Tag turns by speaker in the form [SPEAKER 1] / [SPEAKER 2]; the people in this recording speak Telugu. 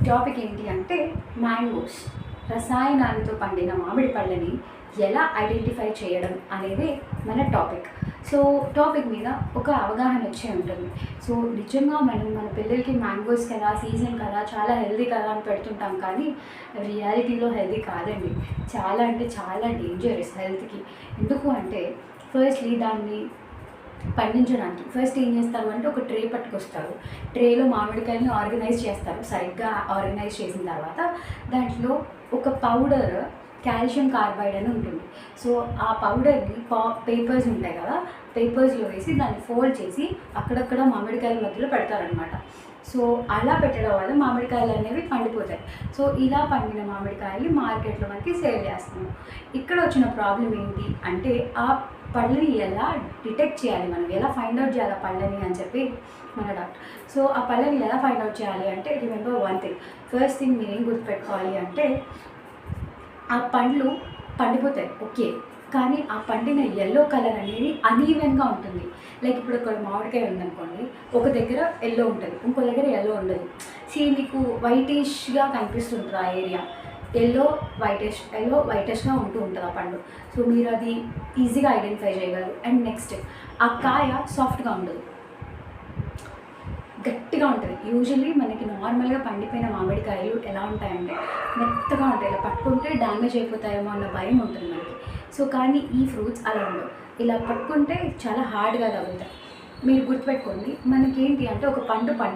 [SPEAKER 1] టాపిక్ ఏంటి అంటే మ్యాంగోస్, రసాయనాలతో పండిన మామిడి పళ్ళని ఎలా ఐడెంటిఫై చేయడం అనేది మన టాపిక్. సో టాపిక్ మీద ఒక అవగాహన వచ్చే ఉంటుంది. సో నిజంగా మనం మన పిల్లలకి మ్యాంగోస్ కదా, సీజన్ కదా, చాలా హెల్దీ కదా అని పెడుతుంటాం, కానీ రియాలిటీలో హెల్దీ కాదండి. చాలా అంటే చాలా డేంజరస్ హెల్త్కి. ఎందుకు అంటే ఫస్ట్లీ దాన్ని పండించడానికి ఫస్ట్ ఏం చేస్తారు అంటే ఒక ట్రే పట్టుకొస్తారు. ట్రేలో మామిడికాయలని ఆర్గనైజ్ చేస్తారు. సరిగ్గా ఆర్గనైజ్ చేసిన తర్వాత దాంట్లో ఒక పౌడర్, కాల్షియం కార్బైడ్ అని ఉంటుంది. సో ఆ పౌడర్ని పేపర్స్ ఉంటాయి కదా, పేపర్స్లో వేసి దాన్ని ఫోల్డ్ చేసి అక్కడక్కడ మామిడికాయల మధ్యలో పెడతారనమాట. సో అలా పెట్టడం వల్ల మామిడికాయలు అనేవి పండిపోతాయి. సో ఇలా పండిన మామిడికాయలు మార్కెట్లో మనకి సేల్ చేస్తున్నాం. ఇక్కడ వచ్చిన ప్రాబ్లం ఏంటి అంటే ఆ పళ్ళని ఎలా డిటెక్ట్ చేయాలి, మనం ఎలా ఫైండ్ అవుట్ చేయాలి ఆ పళ్ళని అని చెప్పి మన డౌట్. సో ఆ పళ్ళని ఎలా ఫైండ్ అవుట్ చేయాలి అంటే remember one thing. First thing మీరేం గుర్తుపెట్టుకోవాలి అంటే ఆ పండ్లు పండిపోతాయి ఓకే, కానీ ఆ పండిన ఎల్లో కలర్ అనేది అనీవెన్గా ఉంటుంది. లైక్ ఇప్పుడు ఇక్కడ మామిడికాయ ఉందనుకోండి, ఒక దగ్గర ఎల్లో ఉంటుంది, ఇంకో దగ్గర ఎల్లో ఉండదు. మీకు వైటిష్గా కనిపిస్తుంటుంది ఆ ఏరియా, ఎల్లో వైటిష్గా ఉంటూ ఉంటుంది ఆ పండు. సో మీరు అది ఈజీగా ఐడెంటిఫై చేయగలరు. అండ్ నెక్స్ట్, ఆ కాయ సాఫ్ట్గా ఉండదు, గట్టిగా ఉంటుంది. యూజువల్లీ మనకి నార్మల్గా పండిపోయిన మామిడికాయలు ఎలా ఉంటాయంటే మెత్తగా ఉంటాయి, ఇలా పట్టుకుంటే డ్యామేజ్ అయిపోతాయేమో అన్న భయం ఉంటుంది మనకి. సో కానీ ఈ ఫ్రూట్స్ అలా ఉండవు, ఇలా పట్టుకుంటే చాలా హార్డ్గా తగులుతాయి. మీరు గుర్తుపెట్టుకోండి, మనకేంటి అంటే ఒక పండు